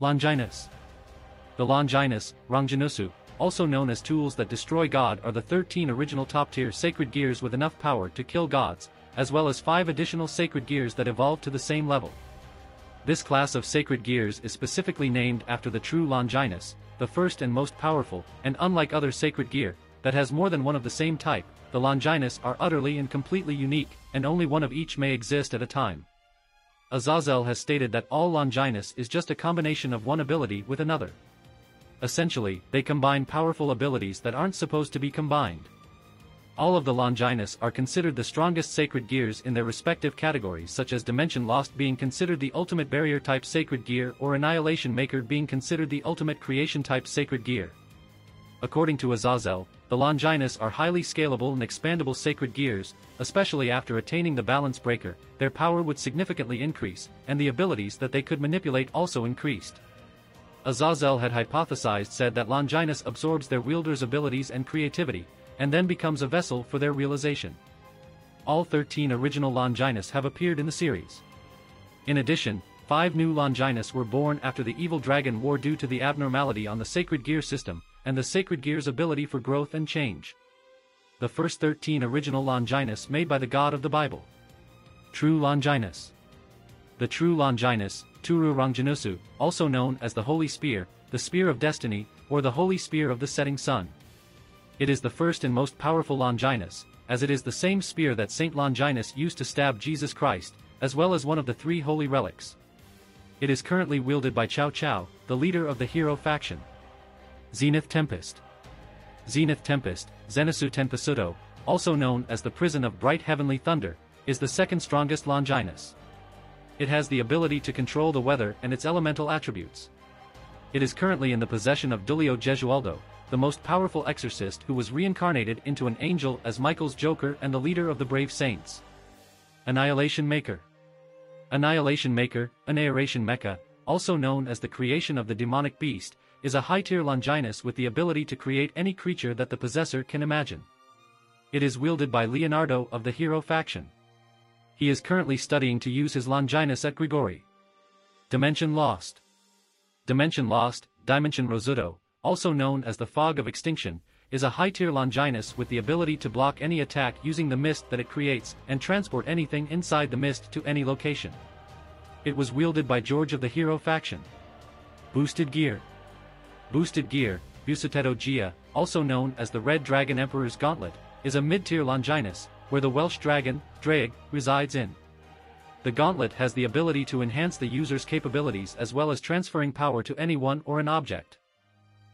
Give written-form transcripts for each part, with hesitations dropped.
Longinus. The Longinus, Longinusu, also known as tools that destroy God, are the 13 original top-tier sacred gears with enough power to kill gods, as well as 5 additional sacred gears that evolved to the same level. This class of sacred gears is specifically named after the true Longinus, the first and most powerful, and unlike other sacred gear, that has more than one of the same type, the Longinus are utterly and completely unique, and only one of each may exist at a time. Azazel has stated that all Longinus is just a combination of one ability with another. Essentially, they combine powerful abilities that aren't supposed to be combined. All of the Longinus are considered the strongest sacred gears in their respective categories, such as Dimension Lost being considered the ultimate barrier-type sacred gear, or Annihilation Maker being considered the ultimate creation-type sacred gear. According to Azazel, the Longinus are highly scalable and expandable sacred gears, especially after attaining the Balance Breaker. Their power would significantly increase, and the abilities that they could manipulate also increased. Azazel had hypothesized said that Longinus absorbs their wielder's abilities and creativity, and then becomes a vessel for their realization. All 13 original Longinus have appeared in the series. In addition, 5 new Longinus were born after the Evil Dragon War due to the abnormality on the Sacred Gear system, and the Sacred Gear's ability for growth and change. The first 13 original Longinus made by the God of the Bible. True Longinus. The true Longinus, Turu Longinusu, also known as the Holy Spear, the Spear of Destiny, or the Holy Spear of the Setting Sun. It is the first and most powerful Longinus, as it is the same spear that Saint Longinus used to stab Jesus Christ, as well as one of the 3 holy relics. It is currently wielded by Cao Cao, the leader of the hero faction. Zenith Tempest. Zenith Tempest, Zenitsu Tenpasuto, also known as the Prison of Bright Heavenly Thunder, is the second strongest Longinus. It has the ability to control the weather and its elemental attributes. It is currently in the possession of Dulio Gesualdo, the most powerful exorcist who was reincarnated into an angel as Michael's Joker and the leader of the brave saints. Annihilation Maker. Annihilation Maker, Annihilation Mecha, also known as the creation of the demonic beast, is a high-tier Longinus with the ability to create any creature that the possessor can imagine. It is wielded by Leonardo of the hero faction. He is currently studying to use his Longinus at Grigori. Dimension Lost. Dimension Lost, Dimension Rosuto, also known as the Fog of Extinction, is a high-tier Longinus with the ability to block any attack using the mist that it creates and transport anything inside the mist to any location. It was wielded by George of the hero faction. Boosted Gear. Boosted Gear, Busuteto Gia, also known as the Red Dragon Emperor's Gauntlet, is a mid-tier Longinus, where the Welsh dragon, Draig, resides in. The gauntlet has the ability to enhance the user's capabilities as well as transferring power to anyone or an object.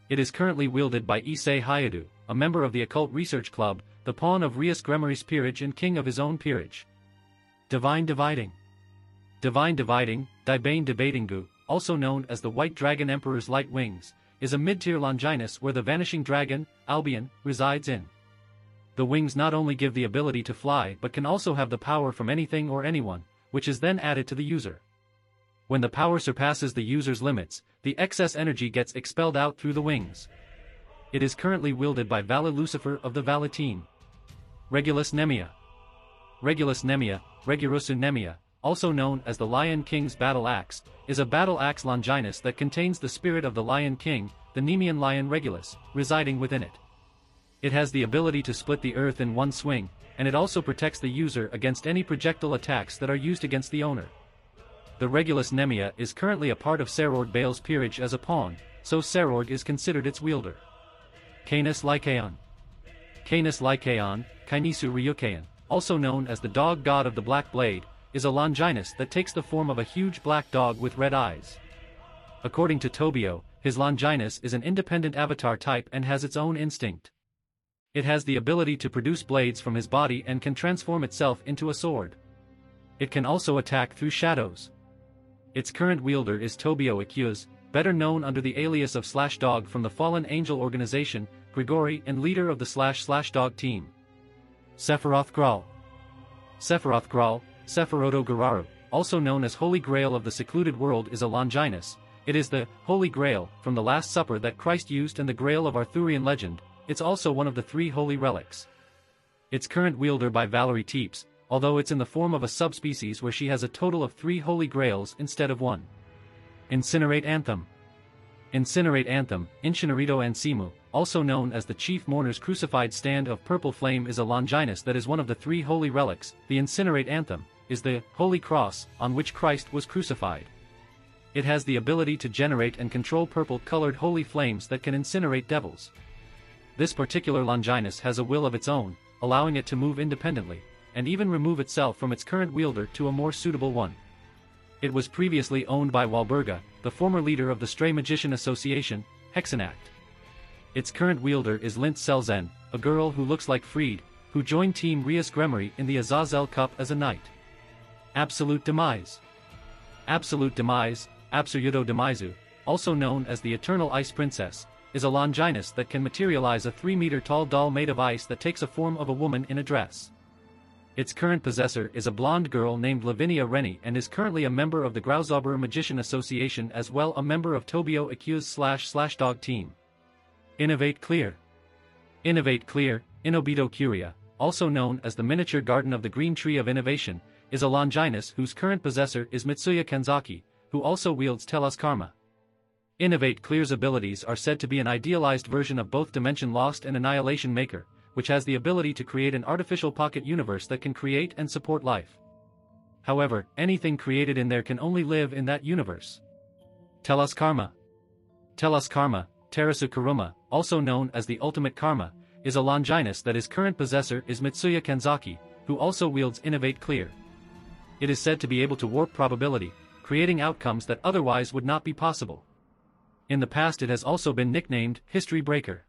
It is currently wielded by Issei Hayadu, a member of the Occult Research Club, the pawn of Rias Gremory's peerage and king of his own peerage. Divine Dividing. Divine Dividing, Daibane Debatingu, also known as the White Dragon Emperor's Light Wings, is a mid-tier Longinus where the Vanishing Dragon, Albion, resides in. The wings not only give the ability to fly but can also have the power from anything or anyone, which is then added to the user. When the power surpasses the user's limits, the excess energy gets expelled out through the wings. It is currently wielded by Vala Lucifer of the Valatine. Regulus Nemia. Regulus Nemia, Regulusu Nemia, also known as the Lion King's Battle Axe, is a battle axe Longinus that contains the spirit of the Lion King, the Nemean lion Regulus, residing within it. It has the ability to split the earth in one swing, and it also protects the user against any projectile attacks that are used against the owner. The Regulus Nemia is currently a part of Serord Bale's peerage as a pawn, so Serord is considered its wielder. Canis Lycaon. Canis Lycaon, Kainisu Ryukaon, also known as the Dog God of the Black Blade, is a Longinus that takes the form of a huge black dog with red eyes. According to Tobio, his Longinus is an independent avatar type and has its own instinct. It has the ability to produce blades from his body and can transform itself into a sword. It can also attack through shadows. Its current wielder is Tobio Ikyuz, better known under the alias of /Dog from the Fallen Angel organization, Grigori, and leader of the /Dog team. Sephiroth Graal. Sephiroth Graal, Sephiroto Gararu, also known as Holy Grail of the Secluded World, is a Longinus. It is the Holy Grail from the Last Supper that Christ used and the Grail of Arthurian legend. It's also one of the 3 holy relics. Its current wielder by Valerie Teeps, although it's in the form of a subspecies where she has a total of 3 holy grails instead of 1. Incinerate Anthem. Incinerate Anthem, Incinerato Ansimu, also known as the Chief Mourner's Crucified Stand of Purple Flame, is a Longinus that is one of the three holy relics. The Incinerate Anthem is the Holy Cross on which Christ was crucified. It has the ability to generate and control purple-colored holy flames that can incinerate devils. This particular Longinus has a will of its own, allowing it to move independently, and even remove itself from its current wielder to a more suitable one. It was previously owned by Walburga, the former leader of the Stray Magician Association, Hexenact. Its current wielder is Lint Selzen, a girl who looks like Freed, who joined Team Rias Gremory in the Azazel Cup as a knight. Absolute Demise. Absolute Demise, Absoluto Demisu, also known as the Eternal Ice Princess, is a Longinus that can materialize a 3-meter-tall doll made of ice that takes a form of a woman in a dress. Its current possessor is a blonde girl named Lavinia Rennie and is currently a member of the Grauzauber Magician Association, as well a member of Tobio Accused / Dog Team. Innovate Clear. Innovate Clear, Inobito Curia, also known as the Miniature Garden of the Green Tree of Innovation, is a Longinus whose current possessor is Mitsuya Kanzaki, who also wields Telos Karma. Innovate Clear's abilities are said to be an idealized version of both Dimension Lost and Annihilation Maker, which has the ability to create an artificial pocket universe that can create and support life. However, anything created in there can only live in that universe. Telos Karma. Telos Karma, Terasu Kuruma, also known as the Ultimate Karma, is a Longinus that his current possessor is Mitsuya Kanzaki, who also wields Innovate Clear. It is said to be able to warp probability, creating outcomes that otherwise would not be possible. In the past it has also been nicknamed History Breaker.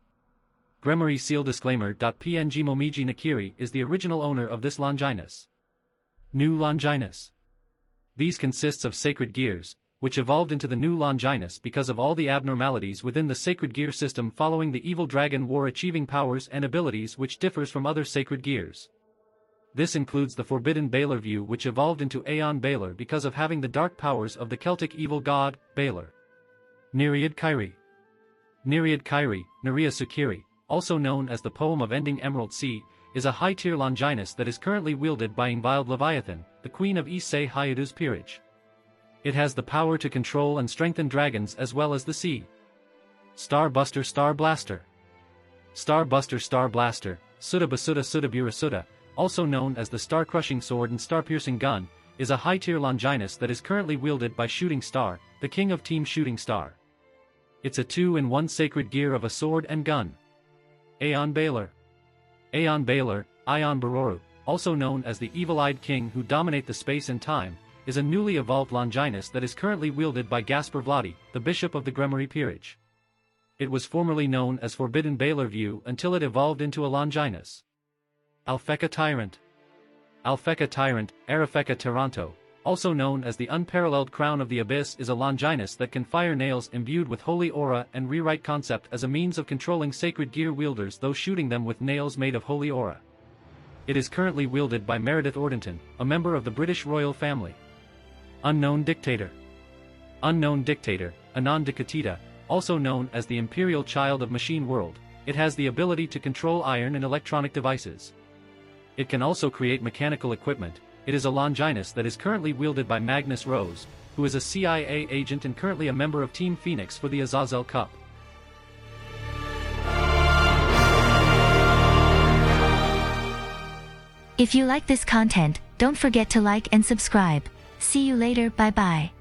Gremory Seal Disclaimer.png Momiji Nakiri is the original owner of this Longinus. New Longinus. These consists of sacred gears, which evolved into the new Longinus because of all the abnormalities within the sacred gear system following the Evil Dragon War, achieving powers and abilities which differs from other sacred gears. This includes the Forbidden Baelor view, which evolved into Aeon Baelor because of having the dark powers of the Celtic evil god, Baelor. Nereid Kyrie. Nereid Kyrie, Nerea Sukiri, also known as the Poem of Ending Emerald Sea, is a high-tier Longinus that is currently wielded by Ingviled Leviathan, the Queen of Issei Hayudu's peerage. It has the power to control and strengthen dragons as well as the sea. Starbuster Star Blaster. Starbuster Star Blaster, Sutta Basutta Sutta Burasuda, also known as the Star-Crushing Sword and Star-Piercing Gun, is a high-tier Longinus that is currently wielded by Shooting Star, the king of Team Shooting Star. It's a 2-in-1 sacred gear of a sword and gun. Aeon Baelor. Aeon Baelor, Ion Baroru, also known as the Evil-Eyed King who dominate the space and time, is a newly evolved Longinus that is currently wielded by Gaspar Vladi, the Bishop of the Gremory Peerage. It was formerly known as Forbidden Baelor View until it evolved into a Longinus. Alpheka Tyrant. Alpheka Tyrant, Arafeka Taranto, also known as the Unparalleled Crown of the Abyss, is a Longinus that can fire nails imbued with holy aura and rewrite concept as a means of controlling sacred gear wielders, though shooting them with nails made of holy aura. It is currently wielded by Meredith Ordenton, a member of the British royal family. Unknown Dictator. Unknown Dictator, Anand Dikatita, also known as the Imperial Child of Machine World, it has the ability to control iron and electronic devices. It can also create mechanical equipment. It is a Longinus that is currently wielded by Magnus Rose, who is a CIA agent and currently a member of Team Phoenix for the Azazel Cup. If you like this content, don't forget to like and subscribe. See you later, bye bye.